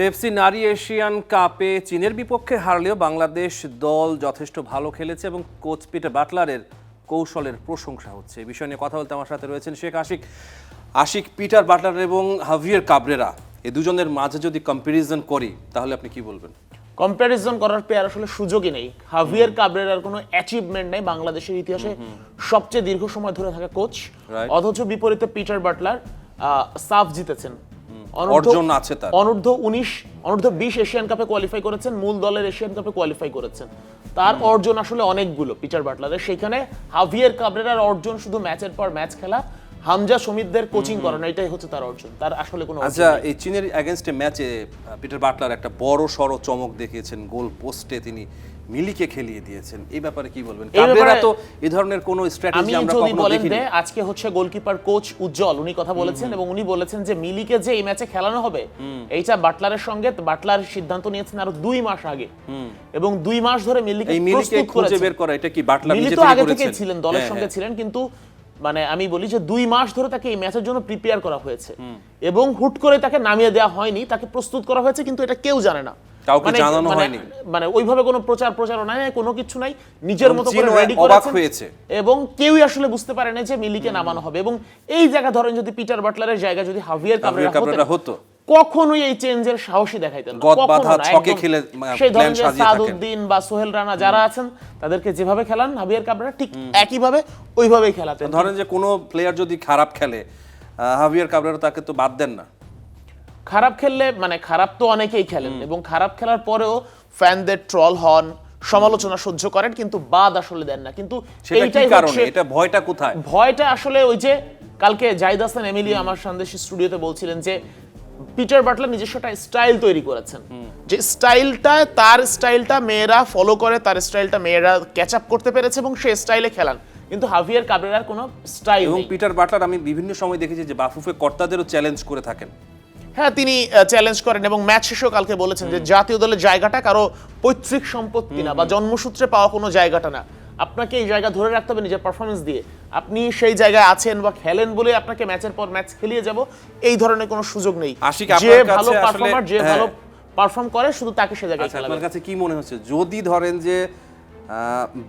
AFC নারী Asian কাপে চীনের বিপক্ষে হারলেও বাংলাদেশ দল যথেষ্ট ভালো খেলেছে এবং কোচ পিটার বাটলারের কৌশলের প্রশংসা হচ্ছে। এই বিষয় নিয়ে কথা বলতে আমার সাথে রয়েছেন শেখ আশিক পিটার বাটলার এবং হাভিয়ের কাবরেরা। এই দুজনের মাঝে যদি কম্প্যারিজন করি তাহলে আপনি কি বলবেন? কম্প্যারিজন করার পেয়ার আসলে সুযোগই নেই। হাভিয়ের কাবরেরার কোনো অ্যাচিভমেন্ট নেই বাংলাদেশের ইতিহাসে সবচেয়ে দীর্ঘ সময় ধরে থাকা কোচ, অথচ বিপরীতে পিটার বাটলার সাফ জিতেছেন, অর্জন আছে তার। অনূর্ধ্ব 19 অনূর্ধ্ব 20 এশিয়ান কাপে কোয়ালিফাই করেছেন, মূল দলের এশিয়ান কাপে কোয়ালিফাই করেছেন। তার অর্জন আসলে অনেকগুলো পিটার বাটলারের। সেখানে হাভিয়ের কাবরেরার অর্জন শুধু ম্যাচের পর ম্যাচ খেলা, হামজা সমিতদের কোচিং করানো, এটাই হচ্ছে তার অর্জন। তার আসলে কোনো আচ্ছা, এই চীনের এগেইনস্টে ম্যাচে পিটার বাটলার একটা বড় সড়ো চমক দেখিয়েছেন, গোল পোস্টে তিনি মিলিকে খেলিয়ে দিয়েছেন। এই ব্যাপারে কি বলবেন? কাবরেরা তো এই ধরনের কোনো স্ট্র্যাটেজি আমরা কখনো দেখিনি। আজকে হচ্ছে গোলকিপার কোচ উজ্জ্বল উনি কথা বলেছেন এবং উনি বলেছেন যে মিলিকে যে এই ম্যাচে খেলানো হবে এইটা বাটলারের সঙ্গে বাটলার সিদ্ধান্ত নিয়েছেন আরো 2 মাস আগে, এবং 2 মাস ধরে মিলিকে প্রস্তুত খুঁজে বের করা। এটা কি বাটলার নিজে থেকে করেছেন? মিলি তো আগে থেকে ছিলেন, দলের সঙ্গে ছিলেন, কিন্তু মানে আমি বলি যে 2 মাস ধরে তাকে এই ম্যাচের জন্য প্রিপেয়ার করা হয়েছে এবং হুট করে তাকে নামিয়ে দেওয়া হয়নি, তাকে প্রস্তুত করা হয়েছে, কিন্তু এটা কেউ জানে না, কাউকে জানানো হয়নি। মানে ওইভাবে কোনো প্রচারণা নাই, কোনো কিছু নাই, নিজের মতো করে রেডি করেছেন এবং কেউই আসলে বুঝতে পারে না যে মিলিকে নামানো হবে। এবং এই জায়গা ধরেন যদি পিটার বাটলারের জায়গা যদি হাভিয়ের কাবরেরা হতো, কখনোই এই চেঞ্জের সাহসী দেখাইতেন না। সেই ধরনের সাদউদ্দিন বা সোহেল রানা যারা আছেন তাদেরকে যেভাবে খেলান হাভিয়ের কাবরেরা ঠিক একইভাবে ওইভাবেই খেলাতেন। ধরেন যে কোনো প্লেয়ার যদি খারাপ খেলে, হাভিয়ের কাবরেরা তাকে তো বাদ দেন না। খারাপ খেললে মানে খারাপ তো অনেকেই খেলেন এবং খারাপ খেলার পরেও ফ্যানদের ট্রল হন, সমালোচনা সহ্য করেন, কিন্তু বাদ আসলে দেন না। কিন্তু এইটাই কারণে, এটা ভয়টা কোথায়? ভয়টা আসলে ওই যে কালকে জাহিদ হাসান এমিলি আমার সন্দেশী স্টুডিওতে বলছিলেন যে পিটার বাটলার নিজস্ব একটা স্টাইল তৈরি করেছেন, যে স্টাইলটা তার স্টাইলটা মেয়েরা ফলো করে, তার স্টাইলটা মেয়েরা ক্যাচ আপ করতে পেরেছে এবং সেই স্টাইলে খেলান। কিন্তু হাভিয়ের কাবরেরার কোনো স্টাইল নেই। এবং পিটার বাটলার আমি বিভিন্ন সময় দেখেছি যে বাফুফে কর্তাদেরও চ্যালেঞ্জ করে থাকেন। হ্যাঁ, তিনি চ্যালেঞ্জ করেন এবং ম্যাচ শেষেও কালকে বলেছেন যে জাতীয় দলের জায়গাটা কারো পৈতৃক সম্পত্তি না বা জন্মসূত্রে পাওয়া কোনো জায়গাটা না, আপনাকে এই জায়গা ধরে রাখতে হবে নিজের পারফরমেন্স দিয়ে। আপনি সেই জায়গায় আছেন বা খেলেন বলে আপনাকে ম্যাচের পর ম্যাচ খেলিয়ে যাব এই ধরনের কোনো সুযোগ নেই। যে ভালো পারফর্মার, যে ভালো পারফর্ম করে শুধু তাকে সে জায়গায় খেলাবে। আপনার কাছে কি মনে হচ্ছে যদি ধরেন যে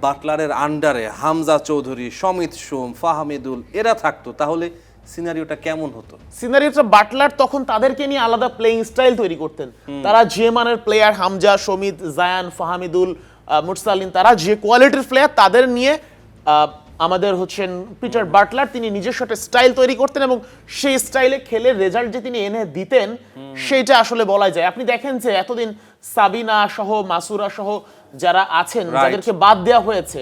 বাটলারের আন্ডারে হামজা চৌধুরী, সমিত সোম, ফাহমিদুল এরা থাকতো, তাহলে সিনারিওটা কেমন হতো? সিনারিওটা বাটলার তখন তাদেরকে নিয়ে আলাদা প্লেইং স্টাইল তৈরি করতেন। তারা যে মানের প্লেয়ার, হামজা, সমিত, জায়ান, ফাহমিদুল, মুরসালিন, তারা যে কোয়ালিটির প্লেয়ার, তাদের নিয়ে আমাদের হচ্ছেন পিটার বাটলার, তিনি নিজস্ব একটা স্টাইল তৈরি করতেন এবং সেই স্টাইলে খেলে রেজাল্ট যে তিনি এনে দিতেন সেইটা আসলে বলা যায়। আপনি দেখেন যে এতদিন সাবিনা সহ, মাসুরা সহ যারা আছেন, যাদেরকে বাদ দেওয়া হয়েছে,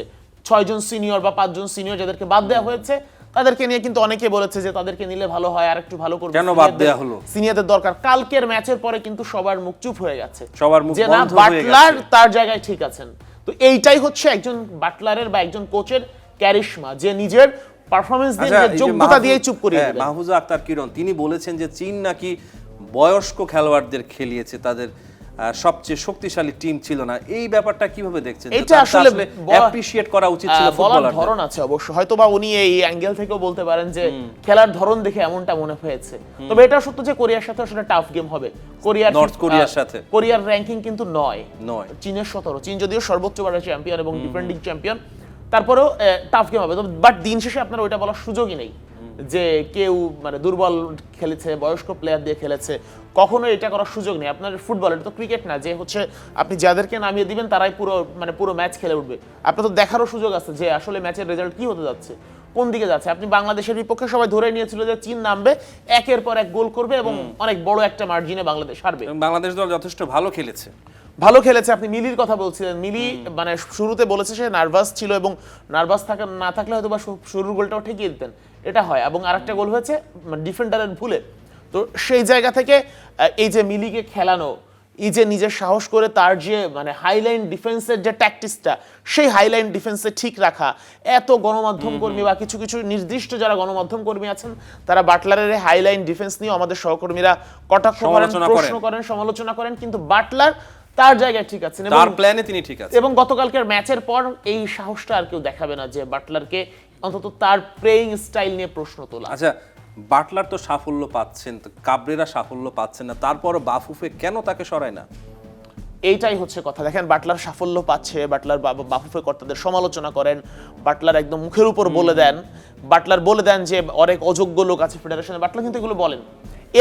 6 জন সিনিয়র বা 5 জন সিনিয়র যাদেরকে বাদ দেওয়া হয়েছে, তাদেরকে নিয়ে কিন্তু অনেকে বলেছে যে তাদেরকে নিলে ভালো হয়, আর একটু ভালো করবে, কেন বাদ দেয়া হলো, সিনিয়রদের দরকার। কালকের ম্যাচের পরে কিন্তু সবার মুখ চুপ হয়ে গেছে, সবার মুখ যে না, বাটলার তার জায়গায় ঠিক আছেন। তো এইটাই হচ্ছে একজন বাটলারের বা একজন কোচের ক্যারিশমা, যে নিজের পারফরম্যান্স দিয়ে, যোগ্যতা দিয়ে চুপ করিয়ে দিবেন। মাহফুজা আক্তার কিরণ তিনি বলেছেন যে চীন নাকি বয়স্ক খেলোয়াড়দের খেলিয়েছে, তাদের সবচেয়ে শক্তিশালী টিম ছিল না। এই ব্যাপারটা কিভাবে দেখছেন? এটা আসলে অ্যাপ্রিশিয়েট করা উচিত ছিল ফুটবলারদের। ধরন আছে অবশ্য, হয়তোবা উনি এই অ্যাঙ্গেল থেকেও বলতে পারেন যে খেলার ধরন দেখে এমনটা মনে হয়েছে। তবে এটা সত্য যে কোরিয়ার সাথে আসলে টাফ গেম হবে। নর্থ কোরিয়ার সাথে কোরিয়ার র্যাঙ্কিং কিন্তু 9 চীনের 17। চীন যদিও সর্বোচ্চ বারের চ্যাম্পিয়ন এবং ডিফেন্ডিং চ্যাম্পিয়ন, তারপরেও টাফ গেম হবে। বাট দিন শেষে আপনার ওইটা বলার সুযোগই নেই যে কেউ মানে দুর্বল খেলেছে, বয়স্ক প্লেয়ার দিয়ে খেলেছে, কখনো এটা করার সুযোগ নেই। আপনার ফুটবল, এটা তো ক্রিকেট না যে হচ্ছে আপনি যাদেরকে নামিয়ে দিবেন তারাই পুরো ম্যাচ খেলে উঠবে। আপনার তো দেখারও সুযোগ আছে যে আসলে ম্যাচের রেজাল্ট কি হতে যাচ্ছে, কোন দিকে যাচ্ছে। আপনি বাংলাদেশের বিপক্ষে সবাই ধরে নিয়েছিল যে চীন নামবে, একের পর এক গোল করবে এবং অনেক বড় একটা মার্জিনে বাংলাদেশ হারবে। বাংলাদেশ দল যথেষ্ট ভালো খেলেছে। আপনি মিলির কথা বলছিলেন, মিলি মানে শুরুতে বলেছে সে নার্ভাস ছিল এবং নার্ভাস না থাকলে হয়তো বা শুরুর গোলটাও ঠেকিয়ে দিতেন, এটা হয়। এবং আরেকটা গোল হয়েছে ডিফেন্ডারের ভুলে। তো সেই জায়গা থেকে এই যে মিলিকে খেলানো, এই যে নিজের সাহস করে তার যে মানে হাইলাইন ডিফেন্সের যে ট্যাকটিক্সটা, সেই হাইলাইন ডিফেন্সে ঠিক রাখা, এত গণমাধ্যম কর্মী বা কিছু কিছু নির্দিষ্ট যারা গণমাধ্যম কর্মী আছেন তারা বাটলারের হাইলাইন ডিফেন্স নিয়ে আমাদের সহকর্মীরা কটাক্ষ করেন, প্রশ্ন করেন, সমালোচনা করেন, কিন্তু বাটলার তার জায়গায় ঠিক আছেন, তার প্ল্যানে তিনি ঠিক আছেন। এবং গতকালকের ম্যাচের পর এই সাহসটা আর কেউ দেখাবে না যে বাটলারকে অন্তত তার প্লেইং স্টাইল নিয়ে প্রশ্ন তোলা। আচ্ছা, বাটলার তো সাফল্য পাচ্ছেন, তো কাবরেরা সাফল্য পাচ্ছেন না, তারপরও বাফুফে কেন তাকে সরায় না? এইটাই হচ্ছে কথা। দেখেন বাটলার সাফল্য পাচ্ছে, বাটলার বাফুফে কর্তাদের সমালোচনা করেন, বাটলার একদম মুখের উপর বলে দেন, বাটলার বলে দেন যে অনেক অযোগ্য লোক আছে ফেডারেশনে, বাটলার কিন্তু এগুলো বলেন।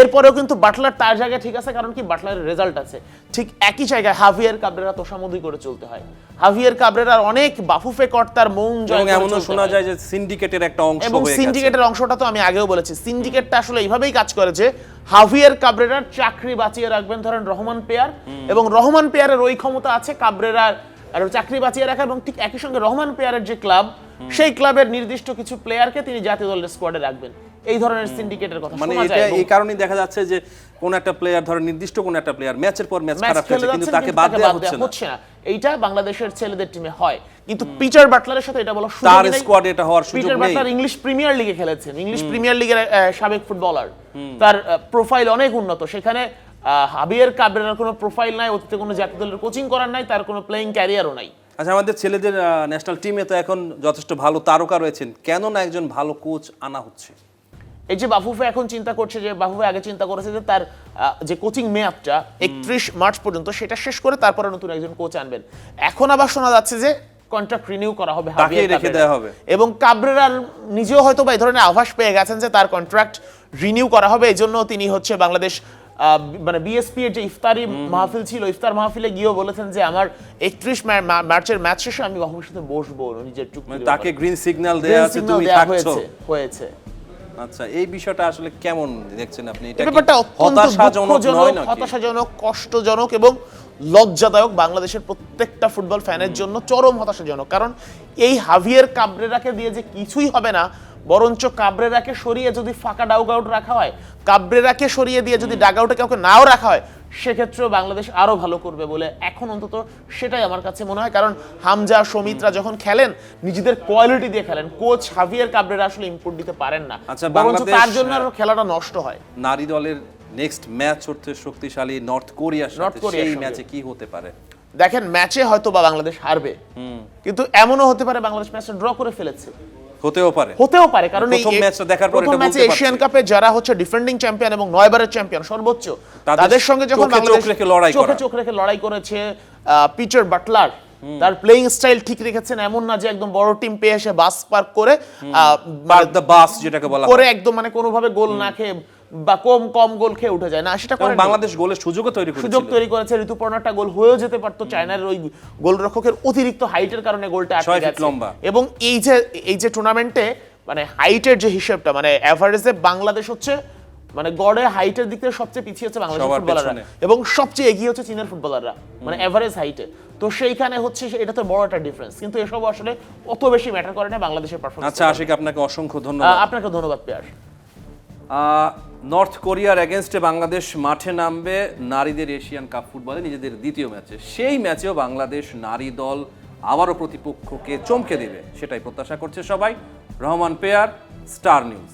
এরপরেও কিন্তু বাটলার তার জায়গায় ঠিক আছে, কারণ কি বাটলারের রেজাল্ট আছে। ঠিক একই জায়গায় হাভিয়ার কাবরেরা তোষামোদি করে চলতে হয়। হাভিয়ার কাবরেরার অনেক বাফুফে কর্তার মন জয় এবং করে এমনও চলতে শোনা হয়। যায় যে সিন্ডিকেটের একটা অংশ এবং হয়ে গেছে। সিন্ডিকেটের অংশটা তো আমি আগেও বলেছি, সিন্ডিকেটটা আসলে এইভাবেই কাজ করে যে হাভিয়ার কাবরেরার চাকরি বাঁচিয়ে রাখবেন ধরেন রহমান পেয়ার, এবং রহমান পেয়ারের ওই ক্ষমতা আছে কাবরেরার আর চাকরি বাঁচিয়ে রাখা, এবং ঠিক একই সঙ্গে রহমান পেয়ারের যে ক্লাব, সেই ক্লাবের নির্দিষ্ট কিছু প্লেয়ারকে তিনি জাতীয় দলের স্কোয়াডে রাখবেন। এই ধরনের সিন্ডিকেটের কথা মানে শোনা এটা যায়। এই কারণেই দেখা যাচ্ছে যে কোন একটা প্লেয়ার ধরেন নির্দিষ্ট কোন একটা প্লেয়ার ম্যাচের পর ম্যাচ ম্যাচ খারাপ খেলে খেলছে কিন্তু যাচ্ছেন, তাকে কিন্তু বাদ তাকে দেওয়া বাদ দেওয়া হচ্ছে না। এইটা বাংলাদেশের ছেলেদের টিমে হয়, কিন্তু পিটার বাটলারের সাথে এটা বলা তার সুযোগ নেই। স্কোয়াডে এটা হওয়ার সুযোগ পিটার নেই। বাটলার ইংলিশ প্রিমিয়ার লিগে খেলেছেন, ইংলিশ প্রিমিয়ার লিগের সাবেক ফুটবলার, তার প্রোফাইল অনেক উন্নত। সেখানে হাবিয়ার কাবরেরার কোনো প্রোফাইল নাই, অতীতে কোনো জাতীয় দলের কোচিং করার নাই, তার কোনো প্লেইং ক্যারিয়ারও নাই। আচ্ছা, আমাদের ছেলেদের ন্যাশনাল টিমে তো এখন যথেষ্ট ভালো তারকা রয়েছেন, কেন না একজন ভালো কোচ আনা হচ্ছে? এই যে বাফুফে এখন চিন্তা করছে, যে বাফুফে আগে চিন্তা করেছে যে তার যে কোচিং মেয়াদটা 31 মার্চ পর্যন্ত, সেটা শেষ করে তারপরে নতুন একজন কোচ আনবেন। এখন আবার শোনা যাচ্ছে যে কন্ট্রাক্ট রিনিউ করা হবে, তাকেই রেখে কাবরেরার। দেওয়া হবে। এবং কাবরেরার নিজেও হয়তো বা এই ধরনের আভাস পেয়ে গেছেন যে তার কন্ট্রাক্ট রিনিউ করা হবে, এই জন্য তিনি হচ্ছে বাংলাদেশ মানে বিএসপি এর যে ইফতারি মাহফিল ছিল, ইফতার মাহফিলে গিয়েও বলেছেন যে আমার 31 মার্চের ম্যাচ শেষে আমি বাফুফের সাথে বসবো নিজের চুক্তি। তাকে গ্রিন সিগন্যাল দেয়া আছে, তুমি থাকছো। হয়েছে। আচ্ছা, এই বিষয়টা আসলে কেমন দেখছেন আপনি? এটা এই ব্যাপারটা অত্যন্ত দুঃখজনক, হতাশাজনক, কষ্টজনক এবং লজ্জাদায়ক বাংলাদেশের প্রত্যেকটা ফুটবল ফ্যানের জন্য, চরম হতাশাজনক। কারণ এই হাভিয়ার কাবরেরাকে দিয়ে যে কিছুই হবে না, বরঞ্চ কাবরেরাকে সরিয়ে যদি ফাঁকা ডাউগআউট রাখা হয়, কাবরেরাকে সরিয়ে দিয়ে যদি ডাগআউটে কাউকে নাও রাখা হয়, সেক্ষেত্রেও বাংলাদেশ আরো ভালো করবে বলে এখন অন্তত সেটাই আমার কাছে মনে হয়। কারণ হামজা, সৌমিত্রা যখন খেলেন নিজেদের কোয়ালিটি দিয়ে খেলেন, কোচ হাভিয়ার কাবরেরা আসলে ইনপুট দিতে পারেন না, আচ্ছা, বরঞ্চ বাংলাদেশ তার জন্য আরো খেলাটা নষ্ট হয়। নারী দলের নেক্সট ম্যাচ হচ্ছে শক্তিশালী নর্থ কোরিয়ার সাথে, সেই ম্যাচে কি হতে পারে? দেখেন ম্যাচে হয়তো বা বাংলাদেশ হারবে, কিন্তু এমনও হতে পারে বাংলাদেশ ম্যাচটা ড্র করে ফেলেছে, হতেও পারে কারণ প্রথম ম্যাচটা দেখার পর এটা বলতে এশিয়ান কাপে যারা হচ্ছে ডিফেন্ডিং চ্যাম্পিয়ন এবং 9 বারের চ্যাম্পিয়ন সর্বোচ্চ, তাদের সঙ্গে যখন চোখে বাংলাদেশ চোখ রেখে লড়াই করা, চোখে রেখে লড়াই করেছে, পিটার বাটলার তার প্লেইং স্টাইল ঠিক রেখেছেন, এমন না যে একদম বড় টিম পেয়ে এসে বাস পার্ক করে দ্য বাস যেটাকে বলা করে একদম মানে কোনোভাবে গোল না খেয়ে বা কম গোল খেয়ে উঠে যায় না, সেটা করে বাংলাদেশ গোলের সুযোগও তৈরি করেছে। ঋতুপর্ণাটা গোল হয়েও যেতে পারতো, চায়নার ওই গোলরক্ষকের অতিরিক্ত হাইটের কারণে গোলটা আটকে গেছে। এবং এই যে টুর্নামেন্টে মানে হাইটের যে হিসেবটা, মানে এভারেজে বাংলাদেশ হচ্ছে মানে গড়ে হাইটের দিক থেকে সবচেয়ে পিছিয়ে হচ্ছে বাংলাদেশের ফুটবলাররা, এবং সবচেয়ে এগিয়ে হচ্ছে চীনের ফুটবলাররা, মানে এভারেজ হাইটে। তো সেইখানে হচ্ছে এটা তো বড় একটা ডিফারেন্স, কিন্তু এসব আসলে অত বেশি ম্যাটার করে না বাংলাদেশের পারফরম্যান্স। আচ্ছা আশিক, আপনাকে অসংখ্য ধন্যবাদ। আপনাকে ধন্যবাদ পেয়ার। নর্থ কোরিয়ার এগেনস্টে বাংলাদেশ মাঠে নামবে নারীদের এশিয়ান কাপ ফুটবলে নিজেদের দ্বিতীয় ম্যাচে। সেই ম্যাচেও বাংলাদেশ নারী দল আবারও প্রতিপক্ষকে চমকে দেবে, সেটাই প্রত্যাশা করছে সবাই। Rahman pair, star news.